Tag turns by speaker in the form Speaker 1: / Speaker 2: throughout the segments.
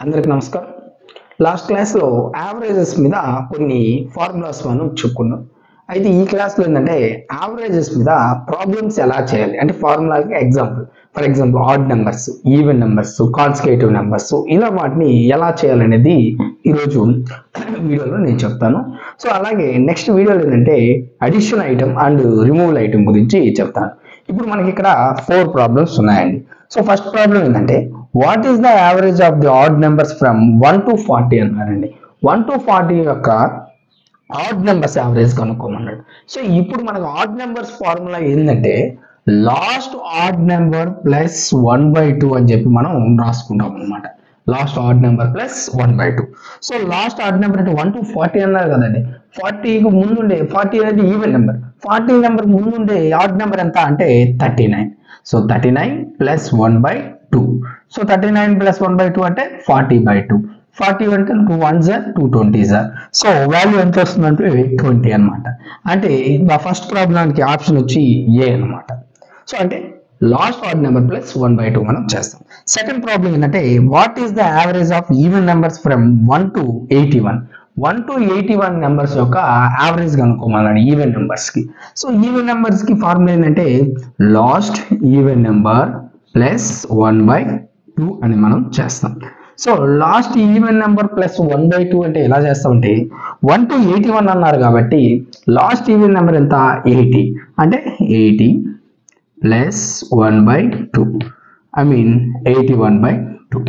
Speaker 1: అందరికి నమస్కారం. లాస్ట్ క్లాస్లో యావరేజెస్ మీద కొన్ని ఫార్ములాస్ మనం చెప్పుకున్నాం. అయితే ఈ క్లాస్లో ఏంటంటే యావరేజెస్ మీద ప్రాబ్లమ్స్ ఎలా చేయాలి అంటే ఫార్ములాకి example, for example odd numbers, even numbers, consecutive numbers, ఇలా వాటిని ఎలా చేయాలనేది ఈరోజు వీడియోలో నేను చెప్తాను. సో అలాగే నెక్స్ట్ వీడియోలో ఏంటంటే addition item and removal item గురించి చెప్తాను. ఇప్పుడు మనకి ఇక్కడ 4 ప్రాబ్లమ్స్ ఉన్నాయండి. సో ఫస్ట్ ప్రాబ్లం ఏంటంటే what is the average of the odd numbers from 1 to 40 అన్నారండి. 1 to 40 యొక్క ఆడ్ నెంబర్స్ యావరేజ్ కనుక్కోమన్నాడు. సో ఇప్పుడు మనకు ఆడ్ నెంబర్స్ ఫార్ములా ఏంటంటే లాస్ట్ ఆడ్ నెంబర్ ప్లస్ 1/2 అని చెప్పి మనం రాసుకుంటాం అనమాట. Last odd number plus 1/2. So last odd number అంటే 1 to 40 అన్నారు కదండి. 40కి ముందుండే 40 అనేది ఈవెన్ నెంబర్. 40 నెంబర్ ముందుండే ఆడ్ నెంబర్ ఎంత అంటే 39. So 39 plus 1/2. సో 39 ప్లస్ 1/2 అంటే 40/2. 40 అంటే 2 1s are 2 20s are. So value ఎంత వస్తుందంటే 20 అనమాట. అంటే ఫస్ట్ ప్రాబ్లానికి ఆప్షన్ వచ్చి ఏ అనమాట. సో అంటే లాస్ట్ ఆడ్ నెంబర్ ప్లస్ 1/2 మనం చేస్తాం. సెకండ్ ప్రాబ్లం ఏంటంటే what is the average of even numbers from 1 to 81. 1 to 81 numbers యొక్క యావరేజ్ కనుక్కోమన్నాడు ఈవెన్ నెంబర్స్ కి. సో ఈవెన్ నెంబర్స్ కి ఫార్ములా ఏంటంటే లాస్ట్ ఈవెన్ నెంబర్ ప్లస్ 1/2 అని మనం చేస్తాం. So last even number plus 1/2 అంటే ఎలా చేస్తామంటే 1 to 81 అన్నారు కాబట్టి లాస్ట్ ఈవెన్ నెంబర్ ఎంత 80 అంటే 80 ప్లస్ 1/2 ఐ మీన్ 81/2.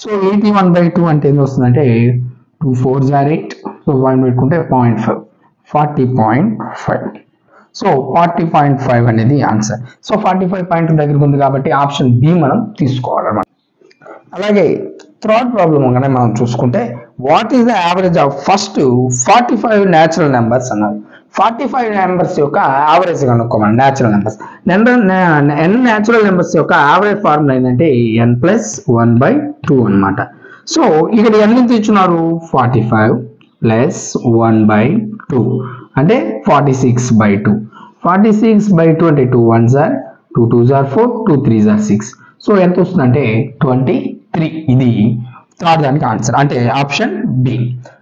Speaker 1: సో 81/2 అంటే ఏం వస్తుందంటే 2 4s are 8. సో 1 పెట్టుకుంటే 0.5 40.5. సో 40.5 అనేది ఆన్సర్. సో 45 దగ్గరకు ఉంది కాబట్టి ఆప్షన్ బి మనం తీసుకోవాలన్నమాట. అలాగే థర్డ్ ప్రాబ్లం కనుక మనం చూసుకుంటే what is the average of first 45 natural numbers అన్నారు. 45 నెంబర్స్ యొక్క యావరేజ్ కనుక్కోమని natural numbers. n natural numbers యొక్క యావరేజ్ ఫార్ములా ఏంటంటే n ప్లస్ 1/2 అనమాట. సో ఇక్కడ n ఎంత ఇచ్చున్నారు 45 ప్లస్ 1/2 అంటే 46/2. 46/2 అంటే 2 1s are 2 2s are 4 2 3s are 6. So ఎంత వస్తుందంటే 23. ఇది థర్డ్ దానికి ఆన్సర్ అంటే ఆప్షన్ బి.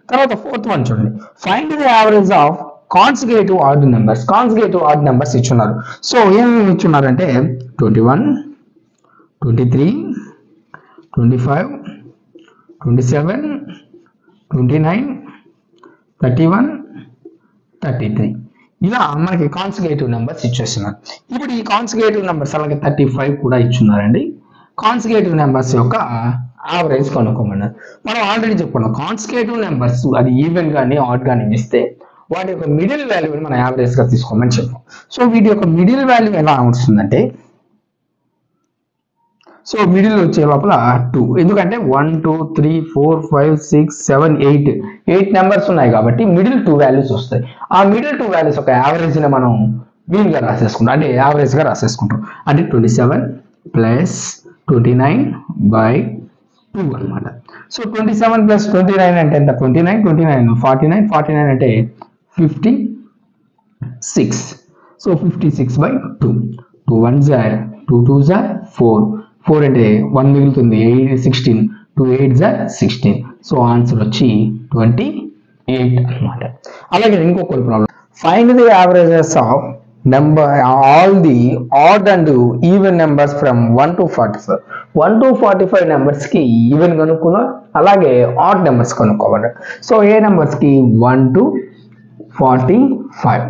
Speaker 1: తర్వాత ఫోర్త్ వన్ చూడండి, find the average of consecutive odd numbers. Consecutive odd numbers ఇచ్చున్నారు. సో ఏమేమి ఇచ్చున్నారంటే 21 23 25 27 29 31 33 ఇలా మనకి కాన్సిక్యూటివ్ నెంబర్స్ ఇచ్చేస్తున్నారు. ఇప్పుడు ఈ కాన్సిక్యూటివ్ నెంబర్స్ అలాగే 35 కూడా ఇచ్చున్నారండి. కాన్సిక్యూటివ్ నెంబర్స్ యొక్క యావరేజ్ కనుక్కోమన్నారు. మనం ఆల్రెడీ చెప్పుకున్నాం కాన్సిక్యూటివ్ నెంబర్స్ అది ఈవెన్ కానీ ఆడ్ కానీ ఇస్తే వాటి యొక్క మిడిల్ వాల్యూని మనం యావరేజ్ గా తీసుకోమని చెప్పాం. సో వీటి యొక్క మిడిల్ వాల్యూ ఎలా వస్తుందంటే సో మిడిల్ వచ్చే లోపల 2, ఎందుకంటే 1 2 3 4 5 6 7 8 నెంబర్స్ ఉన్నాయి కాబట్టి మిడిల్ 2 వాల్యూస్ వస్తాయి. ఆ మిడిల్ 2 వాల్యూస్ యొక్క యావరేజ్ ని మనం మీన్ గా రాసేసుకుంటాం అంటే యావరేజ్ గా రాసేసుకుంటాం అంటే 27 ప్లస్ 29/2 అనమాట. సో 27 ప్లస్ 29 అంటే ఎంత 29 29 49 49 అంటే 56. So 56/2. 2 1s are 2 2s are 4 4 అంటే 1 మిగులుతుంది 16 2 8s are 16. సో ఆన్సర్ వచ్చి 28 అనమాట. అలాగే ఇంకొక problem, find the averages of number all the add and even numbers from 1 to 45. 1 to 45 numbers కి ఈవెన్ కనుక్కున్నాం, అలాగే ఆడ్ నెంబర్స్ కనుక్కోవాలి. సో ఏ నెంబర్స్ కి 1 to 45.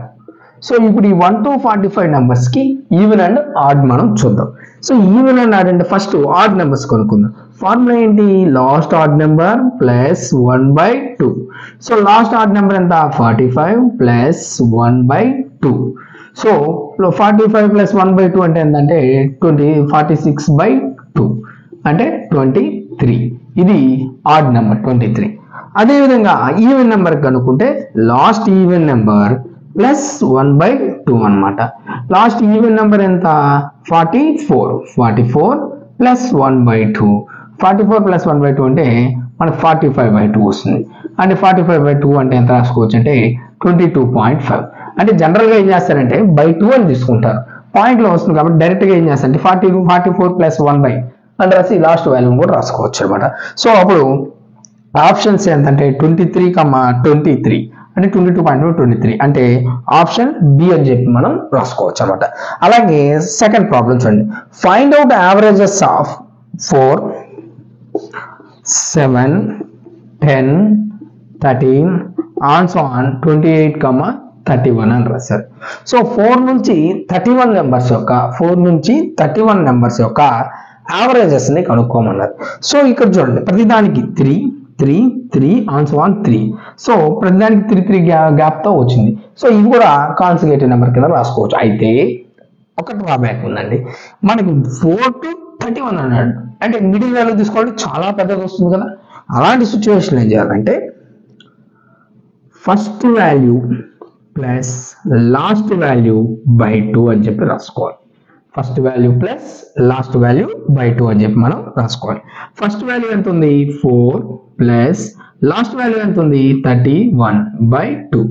Speaker 1: సో ఇప్పుడు ఈ 1 to 45 నెంబర్స్ కి ఈవెన్ అండ్ ఆడ్ మనం చూద్దాం. సో ఈవెన్ అండ్ ఆడ్ అంటే ఫస్ట్ ఆడ్ నెంబర్స్ కనుక్కుందాం. ఫార్ములా ఏంటి last odd number plus 1/2. So last odd number ఎంత 45 ప్లస్ 1/2. సో 45 ప్లస్ 1/2 అంటే ఏంటంటే 46/2 అంటే 23. ఇది ఆడ్ నెంబర్ 23. అదేవిధంగా ఈవెన్ నెంబర్ కనుక్కుంటే లాస్ట్ ఈవెన్ నెంబర్ ప్లస్ 1/2 అనమాట. లాస్ట్ ఈవెన్ నెంబర్ ఎంత 44 ప్లస్ 1/2. 44 ప్లస్ 1/2 అంటే మనకు 45/2 వస్తుంది. అంటే 45/2 అంటే ఎంత రాసుకోవచ్చు అంటే 22.5. అంటే జనరల్ గా ఏం చేస్తారంటే by 2 అని తీసుకుంటారు. పాయింట్ లో వస్తుంది కాబట్టి డైరెక్ట్ గా ఏం చేస్తారంటే 44 ప్లస్ 1/2 అని రాసి లాస్ట్ వాల్యూని కూడా రాసుకోవచ్చు అనమాట. సో అప్పుడు ఆప్షన్స్ ఏంటంటే 23,23 అంటే 22.23 అంటే ఆప్షన్ బి అని చెప్పి మనం రాసుకోవచ్చు అనమాట. అలాగే సెకండ్ ప్రాబ్లం చూడండి. Find out averages of 4, 7, 10, 13 on so on 28,31 అని రాశారు. సో 4 నుంచి 31 నెంబర్స్ యొక్క యావరేజెస్ ని కనుక్కోమన్నారు. సో ఇక్కడ చూడండి, ప్రతిదానికి 3 ఆన్ సో ఆన్ 3. సో ప్రతిదానికి 3 గ్యాప్ తో వచ్చింది. సో ఇది కూడా కాన్సిక్యూటివ్ నెంబర్ కింద రాసుకోవచ్చు. అయితే ఒక డ్రాబ్యాక్ ఉందండి, మనకి 4 to 31 అన్నాడు అంటే మిడిల్ వాల్యూ తీసుకోవాలి, చాలా పెద్దగా వస్తుంది కదా. అలాంటి సిచ్యువేషన్ ఏం చేయాలంటే first value plus last value by 2 అని చెప్పి రాసుకోవాలి. First value plus last value by 2 అని చెప్పి మనం రాసుకోవాలి. ఫస్ట్ వాల్యూ ఎంత ఉంది 4 ప్లస్ లాస్ట్ వాల్యూ ఎంత ఉంది 31/2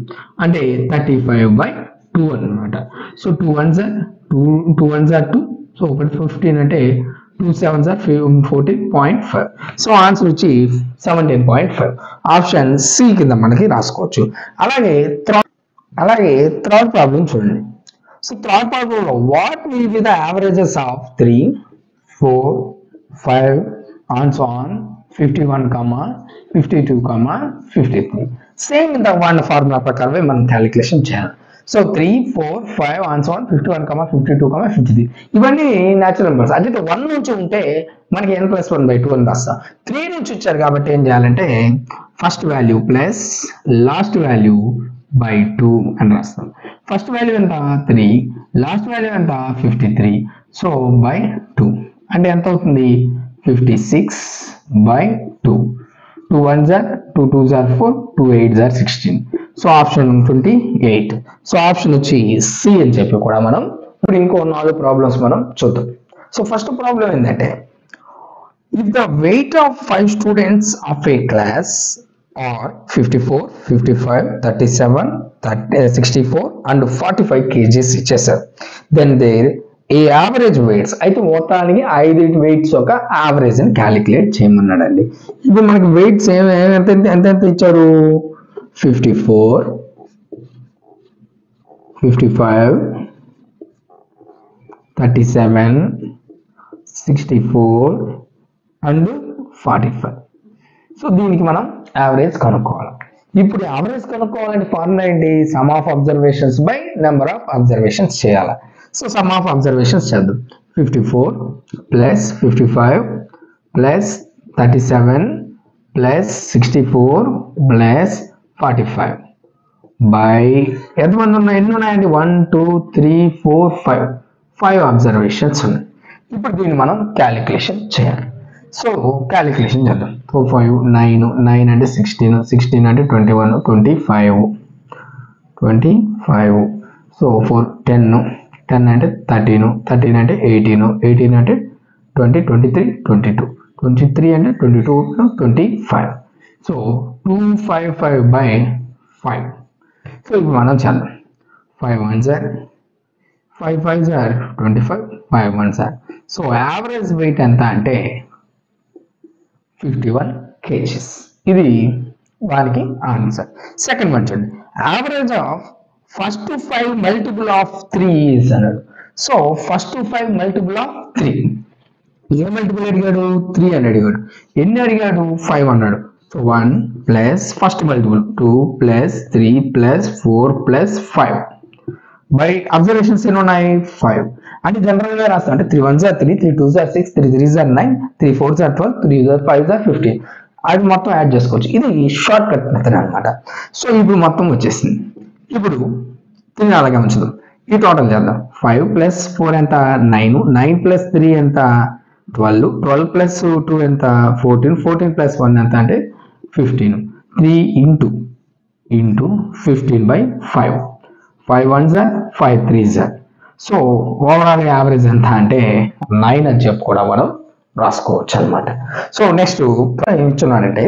Speaker 1: అంటే 35/2 అన్నమాట. So 2 1s are 2. సో 15 అంటే 2 7s are 14.5. సో ఆన్సర్ వచ్చి 17.5. ఆప్షన్ సి కింద మనకి రాసుకోవచ్చు. అలాగే థర్డ్ ప్రాబ్లం చూడండి. సో థర్డ్ ప్రాబ్లంలో what will be the averages of 3, 4, 5 on so on 51, 52, 53. Same ఇంత వన్ ఫార్ములా ప్రకారమే మనం క్యాలిక్యులేషన్ చేయాలి. సో 3, 4, 5 ఆన్ సో ఆన్ 51, 52, 53 ఇవన్నీ న్యాచురల్ నెంబర్స్. అంటే 1 నుంచి ఉంటే మనకి n+1/2 అని రాస్తాం. 3 నుంచి వచ్చారు కాబట్టి ఏం చేయాలంటే first value plus last value by 2 అని రాస్తాం. ఫస్ట్ వాల్యూ ఎంత 3, లాస్ట్ వాల్యూ ఎంత 53. సో బై 2 అంటే ఎంత అవుతుంది 56/2. 2 1s are 2 2s are 4, 2 8s are 16. So option 28. So option వచ్చి సి అని చెప్పి కూడా మనం ఇప్పుడు ఇంకో 4 ప్రాబ్లమ్స్ మనం చూద్దాం. సో ఫస్ట్ ప్రాబ్లం ఏంటంటే if the weight of 5 students of a class are 54, 55, 37, 64 and 45 kgs ఇచ్చేసారు. then their A average weights అయితే మొత్తానికి 5 వెయిట్స్ యొక్క యావరేజ్ ని క్యాలిక్యులేట్ చేయమన్నాడండి. ఇప్పుడు మనకి వెయిట్స్ ఎంత ఇచ్చారు 54, 55, 37, 64 అండ్ 45. సో దీనికి మనం యావరేజ్ కనుక్కోవాలి. ఇప్పుడు యావరేజ్ కనుక్కోవాలంటే ఫార్ములా ఏంటి, some of observations by number of observations చేయాలి. సో సమ్ ఆఫ్ అబ్జర్వేషన్స్ చేద్దాం. 54 plus 55 plus 37 plus 64 plus 45 by ఎంతమంది ఉన్నాయి, ఎన్ని ఉన్నాయండి 1 2 3 4 5 అబ్జర్వేషన్స్ ఉన్నాయి. ఇప్పుడు దీన్ని మనం క్యాలిక్యులేషన్ చేయాలి. సో క్యాలిక్యులేషన్ చేద్దాం. 4 5 9 అంటే 16 అంటే 21 25 సో 4 10 అంటే 13 అంటే 18 అంటే 20 23 22 23 అంటే 22 25. సో 255/5. సో ఇప్పుడు మనం చేద్దాం. 5 1s are 5 5s are 25, 5 1s are. So average weight ఎంత అంటే 51 kgs. ఇది వానికి ఆన్సర్. సెకండ్ వన్ చూడండి. Average of first 5 multiple of 3 is అన్నాడు. సో ఫస్ట్ 5 మల్టిపుల్ ఆఫ్ 3 ఏ మల్టిపుల్ అడిగాడు 3 అని అడిగాడు. ఎన్ని అడిగాడు 5 అన్నాడు. So 1 plus first multiple 2 plus 3 plus 4 plus 5 by observations ఎన్ని ఉన్నాయి 5 అంటే జనరల్ గా రాస్తాం. అంటే 3 1s are 3, 3 2s are 6, 3 3s are 9, 3 4s are 12, 3 5s are 15. అది మొత్తం యాడ్ చేసుకోవచ్చు. ఇది షార్ట్ కట్ మెథడ్ అనమాట. సో ఇప్పుడు మొత్తం వచ్చేసింది. ఇప్పుడు దీన్ని అలాగే ఉంచుదాం. ఈ టోటల్ చేద్దాం. 5 ప్లస్ 4 ఎంత 9, 9 ప్లస్ 3 ఎంత 12, 12 ప్లస్ 2 ఎంత 14, 14 ప్లస్ 1 ఎంత అంటే 15. 3 into 15/5. 5 1s are 5 3s are. So overall average ఎంత అంటే 9 అని చెప్పి కూడా మనం రాసుకోవచ్చు అనమాట. సో నెక్స్ట్ ఇచ్చున్నానంటే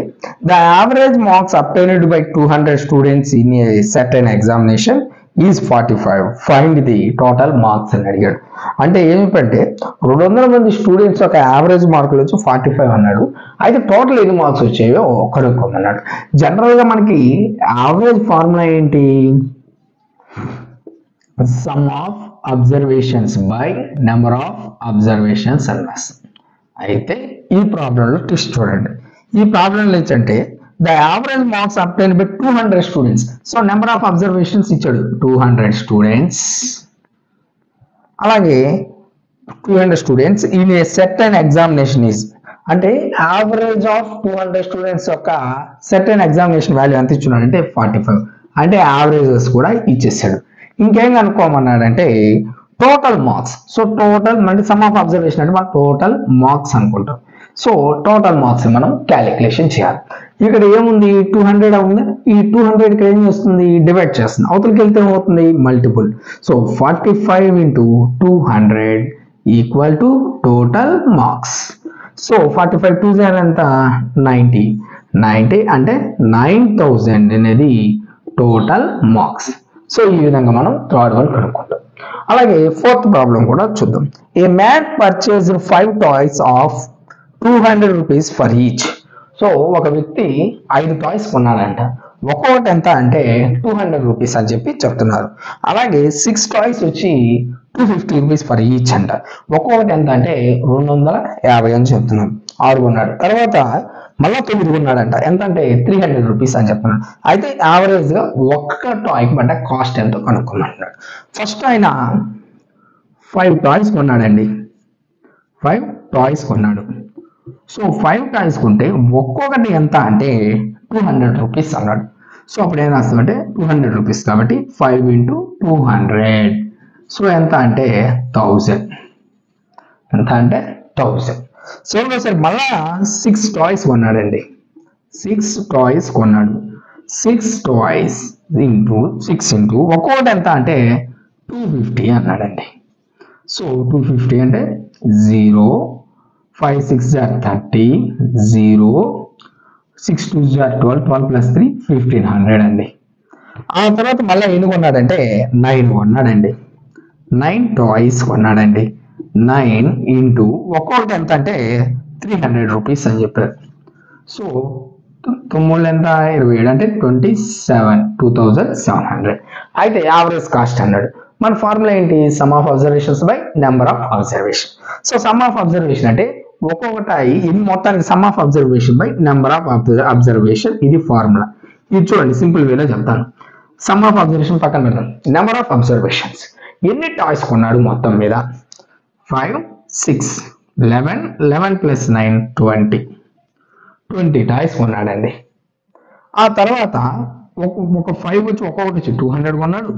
Speaker 1: the average marks obtained by 200 students in a certain examination is 45. Find the total marks అని అడిగాడు. అంటే ఏమిటంటే 200 మంది స్టూడెంట్స్ యొక్క యావరేజ్ మార్కులు వచ్చి 45 అన్నాడు. అయితే టోటల్ ఎన్ని మార్క్స్ వచ్చాయో కనుక్కోమన్నాడు. జనరల్గా మనకి యావరేజ్ ఫార్ములా ఏంటి? Some of observations by number of observations అన్నమాట. అయితే ఈ ప్రాబ్లంలో ట్విస్ట్ చూడండి. ఈ ప్రాబ్లంలో ఏంటంటే the average marks obtained by 200 students. So number of observations ఇచ్చాడు 200 స్టూడెంట్స్. అలాగే 200 students in A set and examination is, అంటే యావరేజ్ ఆఫ్ 200 స్టూడెంట్స్ యొక్క సెట్ అండ్ ఎగ్జామినేషన్ వాల్యూ ఎంత ఇచ్చున్నాడు అంటే 45. అంటే యావరేజెస్ కూడా ఇచ్చేసాడు. ఇంకేం కనుక్కోమన్నాడంటే టోటల్ మార్క్స్. సో టోటల్ అంటే సమ్ ఆఫ్ అబ్జర్వేషన్ అంటే మనం టోటల్ మార్క్స్ అనుకుంటాం. సో టోటల్ మార్క్స్ మనం క్యాలిక్యులేషన్ చేయాలి. ఇక్కడ ఏముంది 200 ఉంది. ఈ 200 ఏం చేస్తుంది? డివైడ్ చేస్తుంది. అవతలకి వెళ్తే ఏమవుతుంది? Multiple. So 45 into 200 equal to total marks. So 45 2 ఎంత? 90. 90 అంటే 9000 అనేది టోటల్ మార్క్స్. సో ఈ విధంగా మనం థర్డ్ వన్ కనుక్కుంటాం. అలాగే ఫోర్త్ ప్రాబ్లం కూడా చూద్దాం. ఏ man purchased 5 toys of 200 rupees for each. So ఒక వ్యక్తి 5 టాయ్స్ కొన్నాడంట. ఒక్కొక్కటి ఎంత అంటే 200 రూపీస్ అని చెప్పి చెప్తున్నారు. అలాగే 6 టాయ్స్ వచ్చి 250 రూపీస్ ఫర్ ఈచ్ అంట. ఒక్కొక్కటి ఎంత అంటే 250 అని చెప్తున్నాడు. 6 కొన్నాడు. తర్వాత మళ్ళీ 9 కొన్నాడంట. ఎంత అంటే 300 రూపీస్ అని చెప్తున్నాడు. అయితే యావరేజ్ గా ఒక్క టాయ్కి పడ్డ కాస్ట్ ఎంతో కనుక్కోమంటున్నాడు. ఫస్ట్ ఆయన 5 టాయ్స్ కొన్నాడండి. 5 టాయ్స్ కొన్నాడు. సో 5 టాయ్స్ కొంటే ఒక్కొక్కటి ఎంత అంటే 200 రూపీస్ అన్నాడు. సో అప్పుడు ఏం రాస్తామంటే 200 రూపీస్ కాబట్టి 5 into 200. సో ఎంత అంటే 1000. ఎంత అంటే 1000. సో సరే మళ్ళా 6 టాయ్స్ కొన్నాడండి. 6 టాయ్స్ కొన్నాడు. 6 టాయ్స్ ఇంటూ 6 ఇంటూ ఒక్కొక్కటి ఎంత అంటే 250 అన్నాడండి. సో 250 అంటే 0, 5 6 are 30, 0, 6 2 are 12, 12 plus 3 1500 అండి. ఆ తర్వాత మళ్ళీ ఎన్ని కొన్నాడంటే 9 కొన్నాడండి. 9 టాయ్స్ కొన్నాడండి. 9 ఇంటూ ఒక్కొక్కటి ఎంత అంటే 300 రూపీస్ అని చెప్పారు. సో 9 ఎంత 27 అంటే 27,700. అయితే యావరేజ్ కాస్ట్ అన్నాడు. మన ఫార్ములా ఏంటి? Some of observations by number of observation. So some of observation అంటే ఒక్కొక్కటి ఇది మొత్తానికి some of observation by number of observation. ఇది ఫార్ములా. ఇది చూడండి సింపుల్ వేలో చెప్తాను. సమ్ ఆఫ్ అబ్జర్వేషన్ పక్కన పెడతాం. నెంబర్ ఆఫ్ అబ్జర్వేషన్స్ ఎన్ని టాయ్స్ కొన్నాడు మొత్తం మీద 5 6 11 11 plus 9 20 టాయ్స్ కొన్నాడండి. ఆ తర్వాత ఒక 5 వచ్చి ఒక్కొక్కటి వచ్చి 200 కొన్నాడు.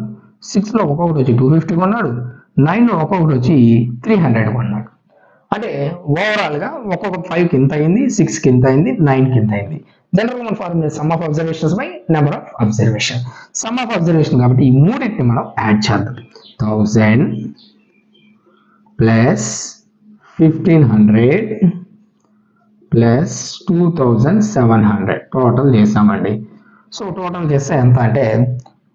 Speaker 1: 6 లో ఒక్కొక్కటి వచ్చి 250 కొన్నాడు. 9 లో ఒక్కొక్కటి వచ్చి 300 కొన్నాడు. అంటే ఓవరాల్ గా ఒక్కొక్క 5 కి ఇంత అయింది, 6 కి ఇంత అయింది, 9 కి ఇంత అయింది. జనరల్ మన formula some of observations by number of observation. Some of observation కాబట్టి ఈ మూడింటిని మనం యాడ్ చేద్దాం. 1000 ప్లస్ 1500 ప్లస్ 2700 టోటల్ చేసామండి. సో టోటల్ చేస్తే ఎంత అంటే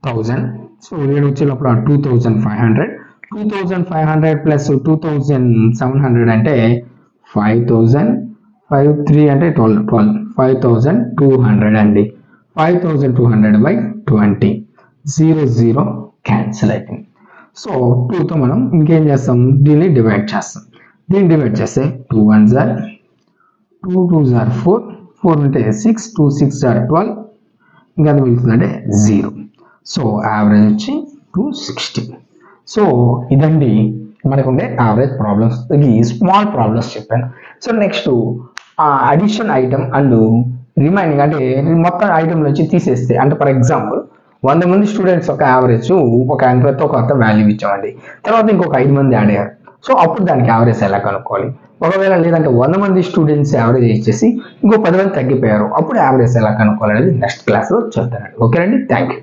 Speaker 1: 1000. సో రేట్ వచ్చేటప్పుడు 2500. 2500 ప్లస్ 2700 అంటే 5000. 53 అంటే 12 5200 అండి. 5200 by 20 0 క్యాన్సిల్ అయిపోయింది. సో 2తో మనం ఇంకేం చేస్తాం? దీన్ని డివైడ్ చేస్తాం. దీన్ని డివైడ్ చేస్తే 2 1s are 2 2s are 4 4 ఉంటే 6 2 6 are 12 ఇంకా అది మిగులుతుందంటే 0. సో యావరేజ్ వచ్చి 260. సో ఇదండి మనకు ఉండే యావరేజ్ ప్రాబ్లమ్స్. ఈ స్మాల్ ప్రాబ్లమ్స్ చెప్పాను. So next addition item and remaining అంటే మొత్తం ఐటమ్ నుంచి తీసేస్తే అంటే ఫర్ ఎగ్జాంపుల్ 100 మంది స్టూడెంట్స్ ఒక యావరేజ్ ఒక ప్రతి ఒక్క వాల్యూ ఇచ్చామండి. తర్వాత ఇంకొక 5 మంది యాడ్ అయ్యారు. సో అప్పుడు దానికి యావరేజ్ ఎలా కనుక్కోవాలి? ఒకవేళ లేదంటే 100 మంది స్టూడెంట్స్ యావరేజ్ ఇచ్చేసి ఇంకో 10 మంది తగ్గిపోయారు, అప్పుడు యావరేజ్ ఎలా కనుక్కోవాలి అనేది నెక్స్ట్ క్లాస్లో చెప్తానండి. ఓకేనండి, థ్యాంక్ యూ.